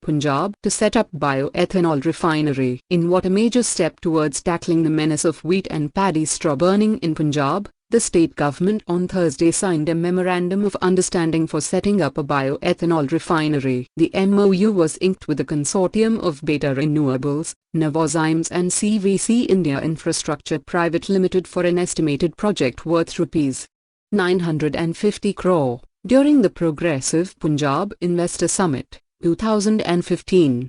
Punjab, to set up bioethanol refinery. In what a major step towards tackling the menace of wheat and paddy straw burning in Punjab, the state government on Thursday signed a memorandum of understanding for setting up a bioethanol refinery. The MoU was inked with a consortium of Beta Renewables, Novozymes and CVC India Infrastructure Private Limited for an estimated project worth Rs 950 crore, during the Progressive Punjab Investor Summit, 2015.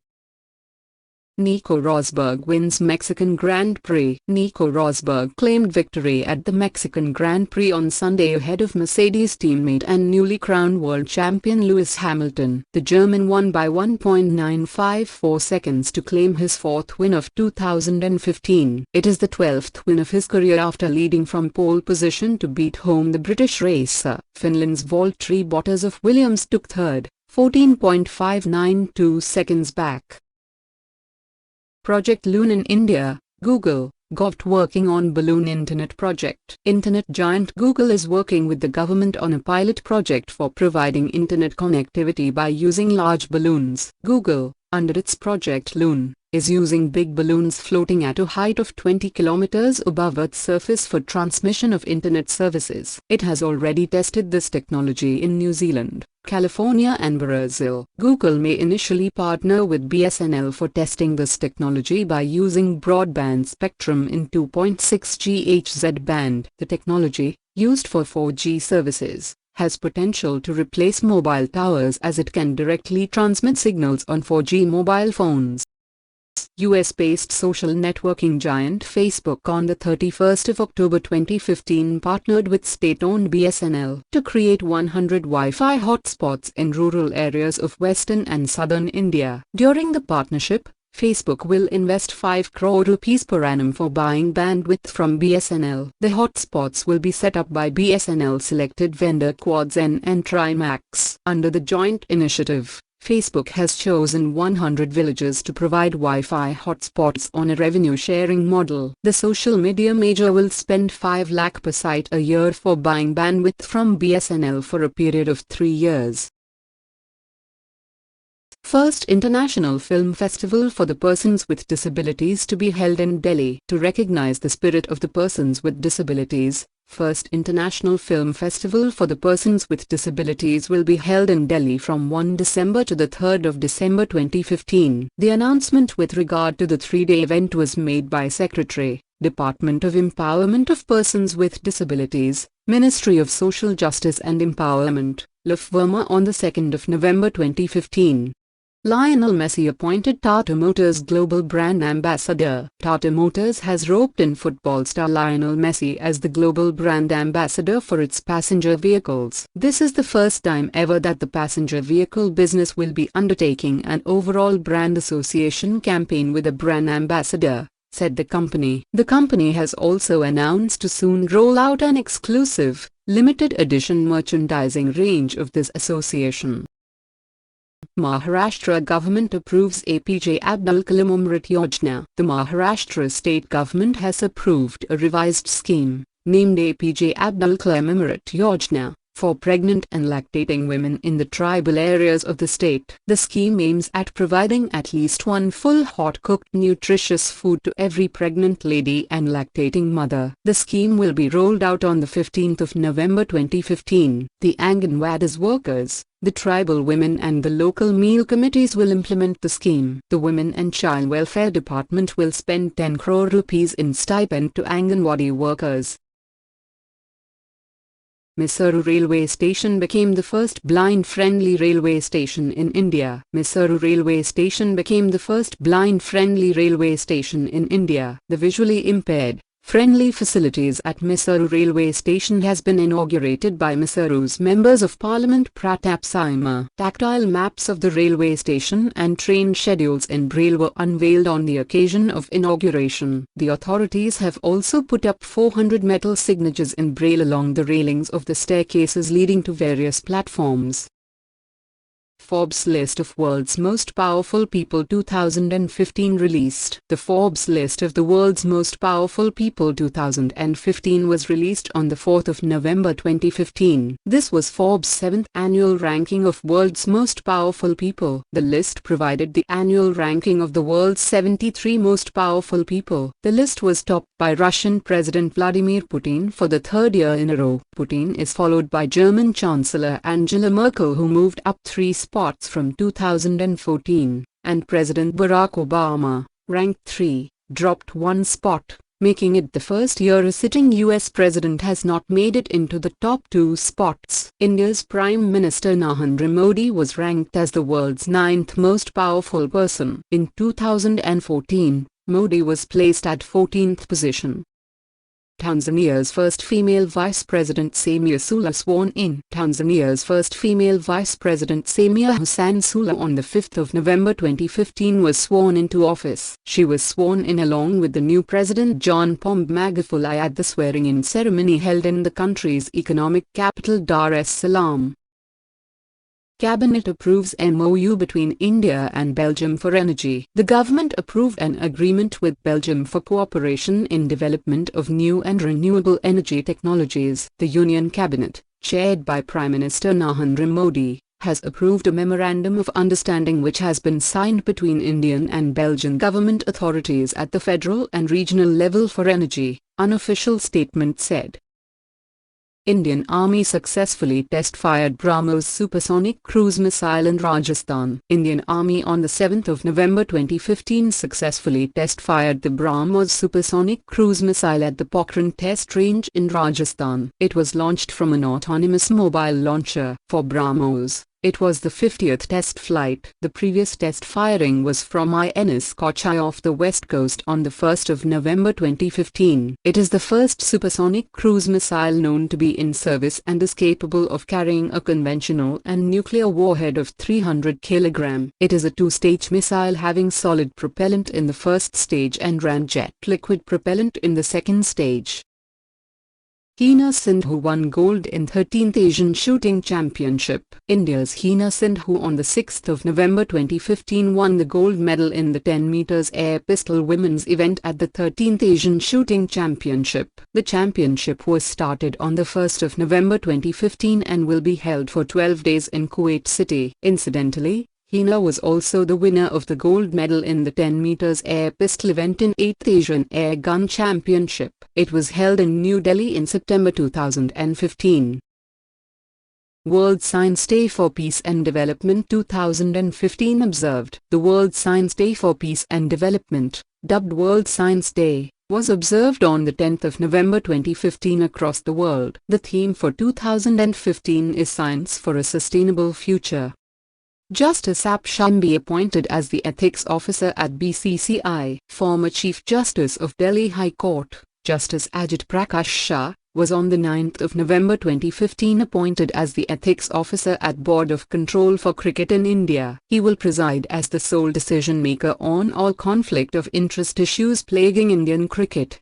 Nico Rosberg wins Mexican Grand Prix. Nico Rosberg claimed victory at the Mexican Grand Prix on Sunday ahead of Mercedes teammate and newly crowned world champion Lewis Hamilton. The German won by 1.954 seconds to claim his fourth win of 2015. It is the 12th win of his career after leading from pole position to beat home the British racer. Finland's Valtteri Bottas of Williams took third, 14.592 seconds back. Project Loon in India, Google, Gov working on balloon internet project. Internet giant Google is working with the government on a pilot project for providing internet connectivity by using large balloons. Google, under its Project Loon, is using big balloons floating at a height of 20 kilometers above Earth's surface for transmission of internet services. It has already tested this technology in New Zealand, California and Brazil. Google may initially partner with BSNL for testing this technology by using broadband spectrum in 2.6 GHz band. The technology, used for 4G services, has potential to replace mobile towers as it can directly transmit signals on 4G mobile phones. US-based social networking giant Facebook on the 31st of October 2015 partnered with state-owned BSNL to create 100 Wi-Fi hotspots in rural areas of western and southern India. During the partnership, Facebook will invest 5 crore rupees per annum for buying bandwidth from BSNL. The hotspots will be set up by BSNL selected vendor Quadzen and Trimax. Under the joint initiative, Facebook has chosen 100 villages to provide Wi-Fi hotspots on a revenue-sharing model. The social media major will spend 5 lakh per site a year for buying bandwidth from BSNL for a period of 3 years. First International Film Festival for the Persons with Disabilities to be held in Delhi. To recognize the spirit of the persons with disabilities, First International Film Festival for the Persons with Disabilities will be held in Delhi from 1 December to the 3rd of December 2015. The announcement with regard to the 3-day event was made by Secretary, Department of Empowerment of Persons with Disabilities, Ministry of Social Justice and Empowerment, Love Verma on the 2nd of November 2015. Lionel Messi appointed Tata Motors Global Brand Ambassador. Tata Motors has roped in football star Lionel Messi as the global brand ambassador for its passenger vehicles. This is the first time ever that the passenger vehicle business will be undertaking an overall brand association campaign with a brand ambassador, said the company. The company has also announced to soon roll out an exclusive, limited edition merchandising range of this association. Maharashtra government approves APJ Abdul Kalam Amrit Yojana. The Maharashtra state government has approved a revised scheme, named APJ Abdul Kalam Amrit Yojana, for pregnant and lactating women in the tribal areas of the state. The scheme aims at providing at least one full hot-cooked nutritious food to every pregnant lady and lactating mother. The scheme will be rolled out on the 15th of November 2015. The Anganwadis workers, the tribal women and the local meal committees will implement the scheme. The Women and Child Welfare Department will spend 10 crore rupees in stipend to Anganwadi workers. Mysuru Railway Station became the first blind-friendly railway station in India. Mysuru Railway Station became the first blind-friendly railway station in India. The visually impaired, friendly facilities at Mysuru Railway Station has been inaugurated by Mysuru's Members of Parliament Pratap Sima. Tactile maps of the railway station and train schedules in Braille were unveiled on the occasion of inauguration. The authorities have also put up 400 metal signatures in Braille along the railings of the staircases leading to various platforms. Forbes list of world's most powerful people 2015 released. The Forbes list of the world's most powerful people 2015 was released on the 4th of November 2015. This was Forbes' 7th annual ranking of world's most powerful people. The list provided the annual ranking of the world's 73 most powerful people. The list was topped by Russian President Vladimir Putin for the third year in a row. Putin is followed by German Chancellor Angela Merkel, who moved up 3 spots from 2014, and President Barack Obama, ranked 3, dropped 1 spot, making it the first year a sitting US president has not made it into the top 2 spots. India's Prime Minister Narendra Modi was ranked as the world's 9th most powerful person. In 2014, Modi was placed at 14th position. Tanzania's first female Vice President Samia Suluhu sworn in. Tanzania's first female Vice President Samia Suluhu on the 5th of November 2015 was sworn into office. She was sworn in along with the new President John Pombe Magufuli at the swearing-in ceremony held in the country's economic capital Dar es Salaam. Cabinet approves MOU between India and Belgium for energy. The government approved an agreement with Belgium for cooperation in development of new and renewable energy technologies. The Union Cabinet, chaired by Prime Minister Narendra Modi, has approved a memorandum of understanding which has been signed between Indian and Belgian government authorities at the federal and regional level for energy, unofficial statement said. Indian Army successfully test-fired BrahMos supersonic cruise missile in Rajasthan. Indian Army on the 7th of November 2015 successfully test-fired the BrahMos supersonic cruise missile at the Pokhran test range in Rajasthan. It was launched from an autonomous mobile launcher. For BrahMos, it was the 50th test flight. The previous test firing was from INS Kochi off the west coast on the 1st of November 2015. It is the first supersonic cruise missile known to be in service and is capable of carrying a conventional and nuclear warhead of 300 kg. It is a 2-stage missile having solid propellant in the first stage and ramjet liquid propellant in the second stage. Hina Sindhu won gold in 13th Asian Shooting Championship. India's Hina Sindhu on the 6th of November 2015 won the gold medal in the 10 meters air pistol women's event at the 13th Asian Shooting Championship. The championship was started on the 1st of November 2015 and will be held for 12 days in Kuwait City. Incidentally, Hina was also the winner of the gold medal in the 10 meters air pistol event in 8th Asian Air Gun Championship. It was held in New Delhi in September 2015. World Science Day for Peace and Development 2015 observed. The World Science Day for Peace and Development, dubbed World Science Day, was observed on the 10th of November 2015 across the world. The theme for 2015 is Science for a Sustainable Future. Justice Ap Shambi appointed as the Ethics Officer at BCCI. Former Chief Justice of Delhi High Court, Justice Ajit Prakash Shah, was on the 9th of November 2015 appointed as the Ethics Officer at Board of Control for Cricket in India. He will preside as the sole decision-maker on all conflict of interest issues plaguing Indian cricket.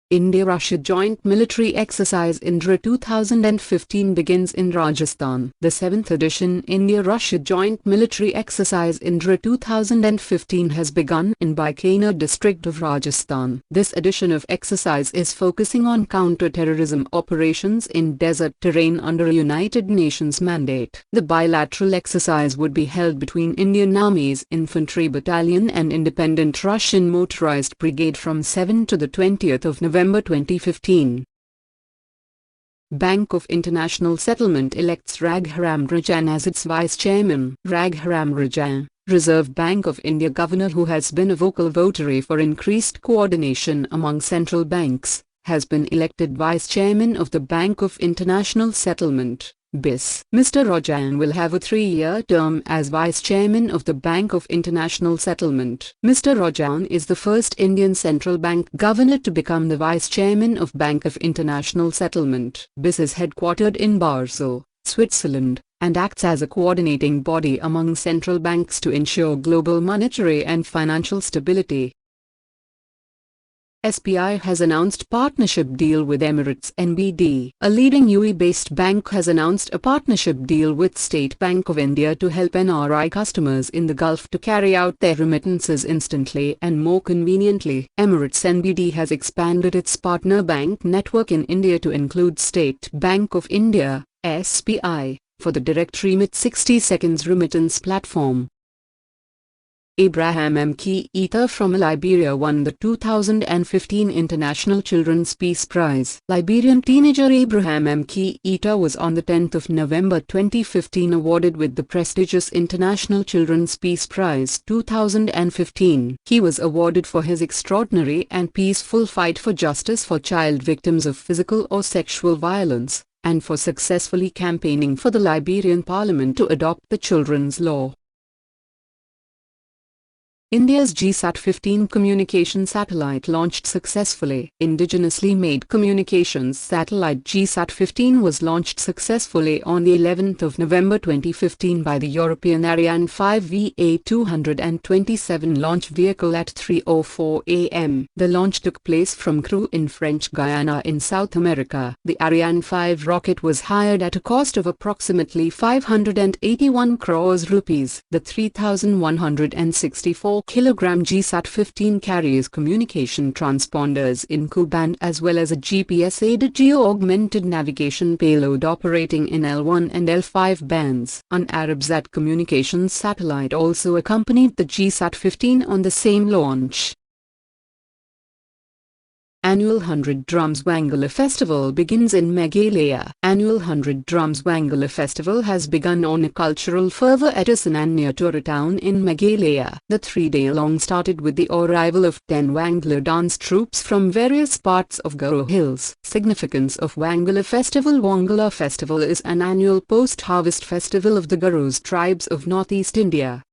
India-Russia Joint Military Exercise Indra 2015 begins in Rajasthan. The 7th edition India-Russia Joint Military Exercise Indra 2015 has begun in Bikaner district of Rajasthan. This edition of exercise is focusing on counter-terrorism operations in desert terrain under a United Nations mandate. The bilateral exercise would be held between Indian Army's Infantry Battalion and Independent Russian Motorized Brigade from 7 to the 20th of November 2015. Bank of International Settlement elects Raghuram Rajan as its vice chairman. Raghuram Rajan, Reserve Bank of India governor who has been a vocal votary for increased coordination among central banks, has been elected vice chairman of the Bank of International Settlement. BIS. Mr. Rajan will have a 3-year term as Vice Chairman of the Bank of International Settlement. Mr. Rajan is the first Indian Central Bank Governor to become the Vice Chairman of Bank of International Settlement. BIS is headquartered in Basel, Switzerland, and acts as a coordinating body among central banks to ensure global monetary and financial stability. SBI has announced partnership deal with Emirates NBD. A leading UAE-based bank has announced a partnership deal with State Bank of India to help NRI customers in the Gulf to carry out their remittances instantly and more conveniently. Emirates NBD has expanded its partner bank network in India to include State Bank of India (SBI) for the direct remit 60 seconds remittance platform. Abraham Mketa from Liberia won the 2015 International Children's Peace Prize. Liberian teenager Abraham Mketa was on the 10th of November 2015 awarded with the prestigious International Children's Peace Prize 2015. He was awarded for his extraordinary and peaceful fight for justice for child victims of physical or sexual violence, and for successfully campaigning for the Liberian Parliament to adopt the Children's Law. India's GSAT-15 communication satellite launched successfully. Indigenously made communications satellite GSAT-15 was launched successfully on the 11th of November 2015 by the European Ariane 5 VA-227 launch vehicle at 3:04 am. The launch took place from Crewe in French Guiana in South America. The Ariane 5 rocket was hired at a cost of approximately 581 crores rupees. The 3,164 kilogram GSAT-15 carries communication transponders in Ku-band as well as a GPS-aided geo-augmented navigation payload operating in L1 and L5 bands. An Arabsat communications satellite also accompanied the GSAT-15 on the same launch. Annual 100 Drums Wangala Festival begins in Meghalaya. Annual 100 Drums Wangala Festival has begun on a cultural fervor at Asanan near Tura town in Meghalaya. The 3-day-long started with the arrival of 10 Wangala dance troupes from various parts of Garo Hills. Significance of Wangala Festival. Wangala Festival is an annual post-harvest festival of the Garos tribes of northeast India.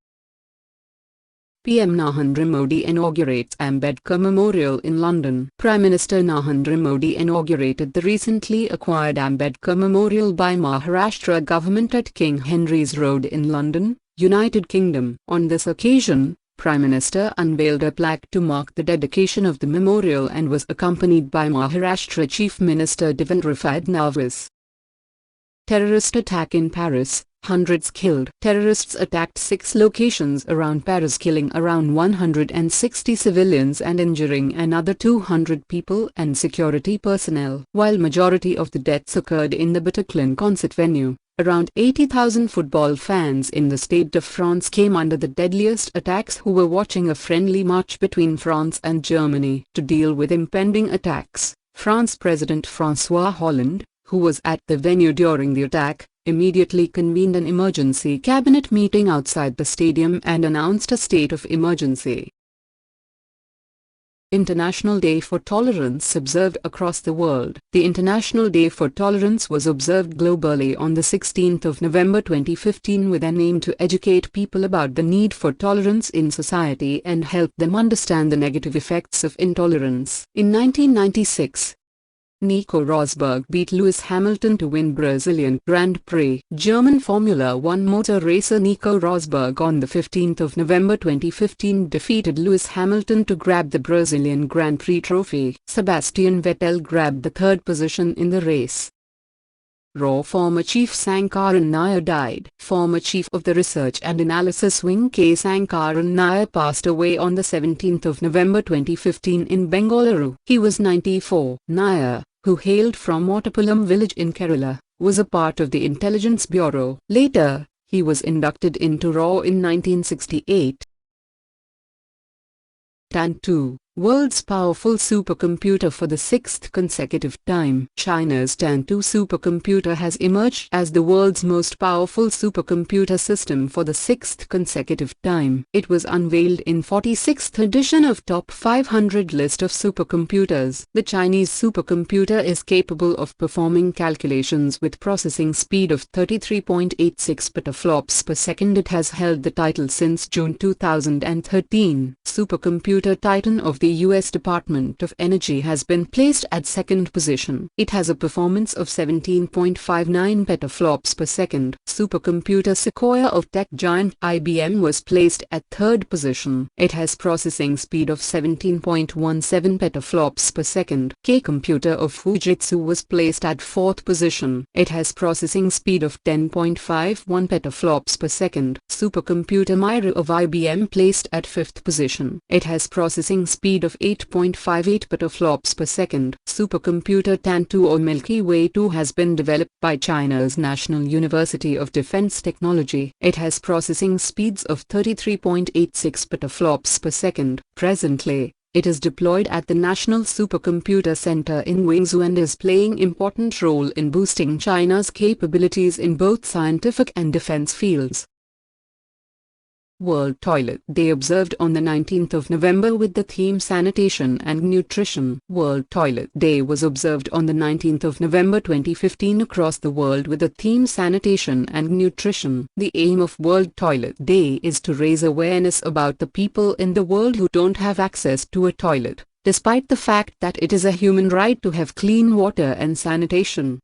PM Narendra Modi inaugurates Ambedkar Memorial in London. Prime Minister Narendra Modi inaugurated the recently acquired Ambedkar Memorial by Maharashtra government at King Henry's Road in London, United Kingdom. On this occasion, Prime Minister unveiled a plaque to mark the dedication of the memorial and was accompanied by Maharashtra Chief Minister Devendra Fadnavis. Terrorist attack in Paris. Hundreds killed. Terrorists attacked 6 locations around Paris, killing around 160 civilians and injuring another 200 people and security personnel. While majority of the deaths occurred in the Bataclan concert venue, around 80,000 football fans in the Stade de France came under the deadliest attacks who were watching a friendly match between France and Germany. To deal with impending attacks, France President François Hollande, who was at the venue during the attack, immediately convened an emergency cabinet meeting outside the stadium and announced a state of emergency. International Day for Tolerance observed across the world. The International Day for Tolerance was observed globally on the 16th of November 2015 with an aim to educate people about the need for tolerance in society and help them understand the negative effects of intolerance. In 1996, Nico Rosberg beat Lewis Hamilton to win Brazilian Grand Prix. German Formula One motor racer Nico Rosberg on the 15th of November 2015 defeated Lewis Hamilton to grab the Brazilian Grand Prix trophy. Sebastian Vettel grabbed the 3rd position in the race. Former Chief Sankaran Nair died. Former Chief of the Research and Analysis Wing K. Sankaran Nair passed away on the 17th of November 2015 in Bengaluru. He was 94. Nair, who hailed from Ottapalam village in Kerala, was a part of the Intelligence Bureau. Later, he was inducted into RAW in 1968. Tan-2, world's powerful supercomputer for the 6th consecutive time. China's Tan-2 supercomputer has emerged as the world's most powerful supercomputer system for the 6th consecutive time. It was unveiled in 46th edition of Top 500 list of supercomputers. The Chinese supercomputer is capable of performing calculations with processing speed of 33.86 petaflops per second. It has held the title since June 2013. Supercomputer Titan of the U.S. Department of Energy has been placed at second position. It has a performance of 17.59 petaflops per second. Supercomputer Sequoia of tech giant IBM was placed at third position. It has processing speed of 17.17 petaflops per second. K-Computer of Fujitsu was placed at fourth position. It has processing speed of 10.51 petaflops per second. Supercomputer Mysuru of IBM placed at fifth position. It has processing speed of 8.58 petaflops per second. Supercomputer Tan2 or Milky Way 2 has been developed by China's National University of Defense Technology. It has processing speeds of 33.86 petaflops per second. Presently, it is deployed at the National Supercomputer Center in Guangzhou and is playing important role in boosting China's capabilities in both scientific and defense fields. World Toilet Day observed on the 19th of November with the theme Sanitation and Nutrition. World Toilet Day was observed on the 19th of November 2015 across the world with the theme Sanitation and Nutrition. The aim of World Toilet Day is to raise awareness about the people in the world who don't have access to a toilet, despite the fact that it is a human right to have clean water and sanitation.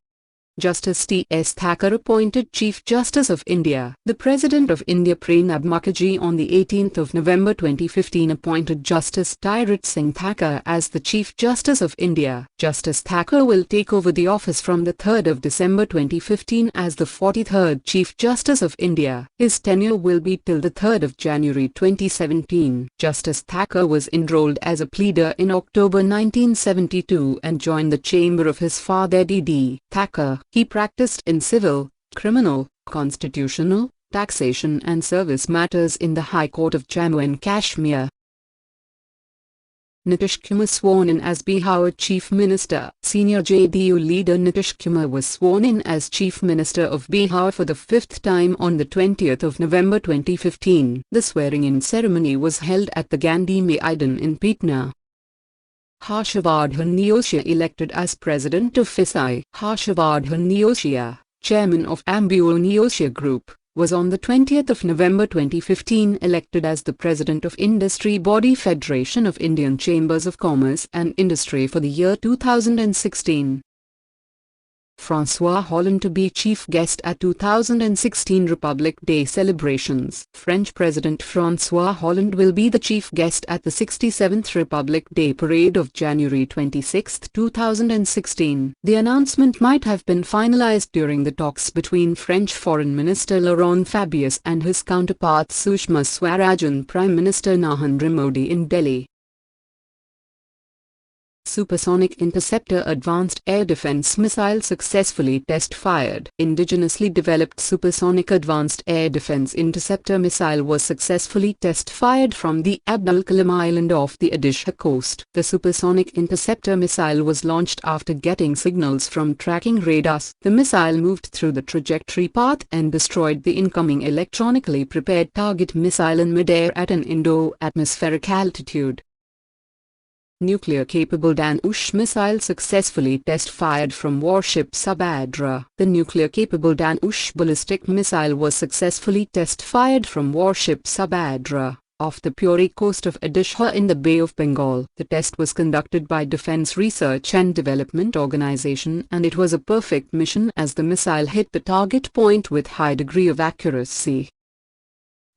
Justice T.S. Thakur appointed Chief Justice of India. The President of India Pranab Mukherjee on the 18th of November 2015 appointed Justice Tirat Singh Thakur as the Chief Justice of India. Justice Thakur will take over the office from the 3rd of December 2015 as the 43rd Chief Justice of India. His tenure will be till the 3rd of January 2017. Justice Thakur was enrolled as a pleader in October 1972 and joined the chamber of his father D.D. Thakur. He practiced in civil, criminal, constitutional, taxation and service matters in the High Court of Jammu and Kashmir. Nitish Kumar sworn in as Bihar Chief Minister. Senior JDU leader Nitish Kumar was sworn in as Chief Minister of Bihar for the fifth time on the 20th of November 2015. The swearing-in ceremony was held at the Gandhi Maidan in Patna. Harshavardhan Neotia elected as President of FISI. Harshavardhan Neotia, Chairman of Ambuo Neotia Group, was on the 20th of November 2015 elected as the President of Industry Body Federation of Indian Chambers of Commerce and Industry for the year 2016. François Hollande to be chief guest at 2016 Republic Day celebrations. French President François Hollande will be the chief guest at the 67th Republic Day parade of January 26, 2016. The announcement might have been finalized during the talks between French Foreign Minister Laurent Fabius and his counterpart Sushma Swaraj and Prime Minister Narendra Modi in Delhi. Supersonic Interceptor Advanced Air Defense Missile successfully test-fired. Indigenously developed Supersonic Advanced Air Defense Interceptor Missile was successfully test-fired from the Abdul Kalam Island off the Odisha coast. The Supersonic Interceptor Missile was launched after getting signals from tracking radars. The missile moved through the trajectory path and destroyed the incoming electronically prepared target missile in mid-air at an Indo-atmospheric altitude. Nuclear-capable Danush missile successfully test-fired from warship Subhadra. The nuclear-capable Danush ballistic missile was successfully test-fired from warship Subhadra, off the Puri coast of Odisha in the Bay of Bengal. The test was conducted by Defence Research and Development Organization and it was a perfect mission as the missile hit the target point with high degree of accuracy.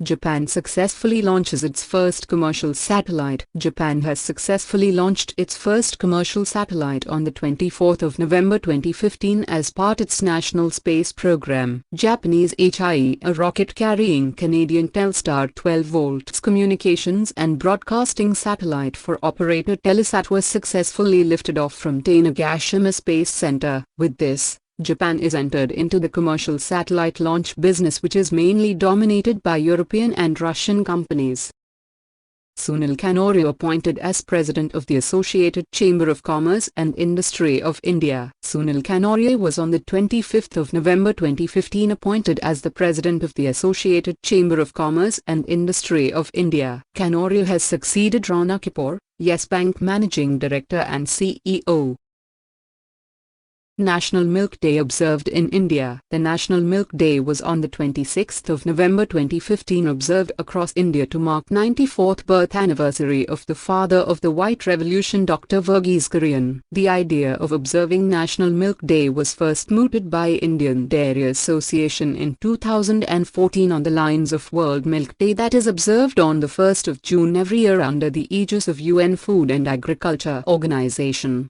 Japan successfully launches its first commercial satellite. Japan has successfully launched its first commercial satellite on the 24th of November 2015 as part of its national space program. Japanese HIE, a rocket carrying Canadian Telstar 12V communications and broadcasting satellite for operator Telesat, was successfully lifted off from Tanegashima Space Center. With this, Japan is entered into the commercial satellite launch business, which is mainly dominated by European and Russian companies. Sunil Kanoria appointed as President of the Associated Chamber of Commerce and Industry of India. Sunil Kanoria was on the 25th of November 2015 appointed as the President of the Associated Chamber of Commerce and Industry of India. Kanoria has succeeded Rana Kapoor, Yes Bank Managing Director and CEO. National Milk Day observed in India. The National Milk Day was on the 26th of November 2015, observed across India to mark 94th birth anniversary of the father of the White Revolution, Dr. Verghese Kurian. The idea of observing National Milk Day was first mooted by Indian Dairy Association in 2014 on the lines of World Milk Day that is observed on the 1st of June every year under the aegis of UN Food and Agriculture Organization.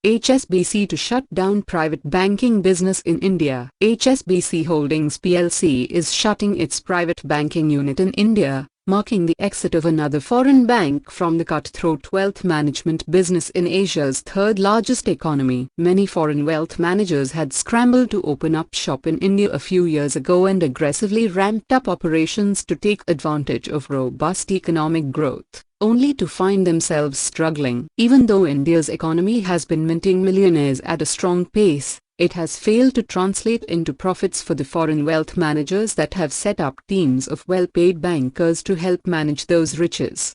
HSBC to shut down private banking business in India. HSBC Holdings plc is shutting its private banking unit in India, marking the exit of another foreign bank from the cutthroat wealth management business in Asia's third-largest economy. Many foreign wealth managers had scrambled to open up shop in India a few years ago and aggressively ramped up operations to take advantage of robust economic growth, only to find themselves struggling. Even though India's economy has been minting millionaires at a strong pace, it has failed to translate into profits for the foreign wealth managers that have set up teams of well-paid bankers to help manage those riches.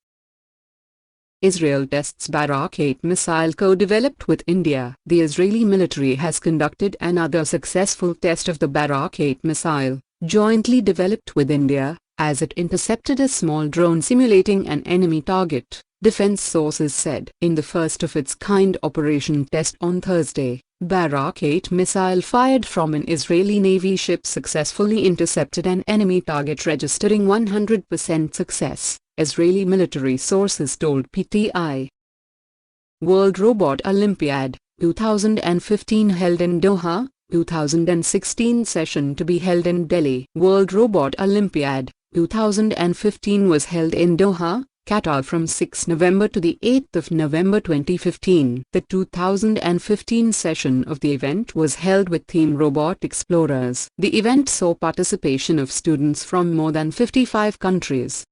Israel tests Barak 8 missile co-developed with India. The Israeli military has conducted another successful test of the Barak 8 missile, jointly developed with India, as it intercepted a small drone simulating an enemy target, defense sources said. In the first-of-its-kind operation test on Thursday, Barak 8 missile fired from an Israeli Navy ship successfully intercepted an enemy target, registering 100% success, Israeli military sources told PTI. World Robot Olympiad 2015 held in Doha, 2016 session to be held in Delhi. World Robot Olympiad 2015 was held in Doha, Qatar from 6 November to the 8th of November 2015. The 2015 session of the event was held with theme Robot Explorers. The event saw participation of students from more than 55 countries.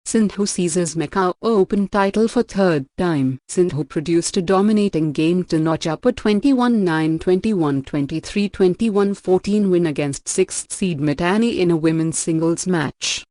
Sindhu seizes Macau Open title for third time. Sindhu produced a dominating game to notch up a 21-9, 21-23, 21-14 win against 6th seed Mitani in a women's singles match.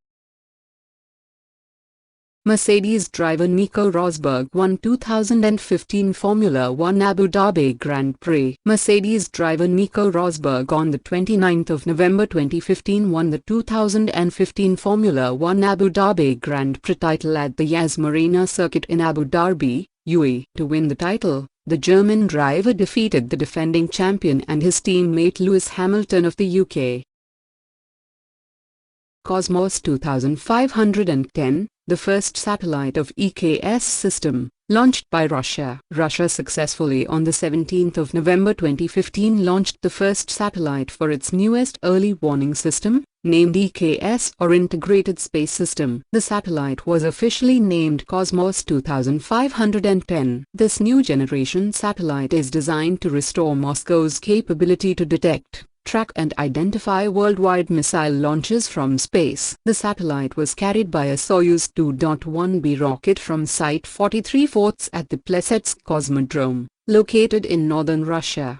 Mercedes driver Nico Rosberg won 2015 Formula One Abu Dhabi Grand Prix. Mercedes driver Nico Rosberg on the 29th of November 2015 won the 2015 Formula One Abu Dhabi Grand Prix title at the Yas Marina circuit in Abu Dhabi, UAE. To win the title, the German driver defeated the defending champion and his teammate Lewis Hamilton of the UK. Cosmos 2510, the first satellite of EKS system, launched by Russia. Russia successfully on the 17th of November 2015 launched the first satellite for its newest early warning system, named EKS or Integrated Space System. The satellite was officially named Cosmos 2510. This new generation satellite is designed to restore Moscow's capability to detect, track and identify worldwide missile launches from space. The satellite was carried by a Soyuz 2.1B rocket from Site 43 at the Plesetsk Cosmodrome, located in northern Russia.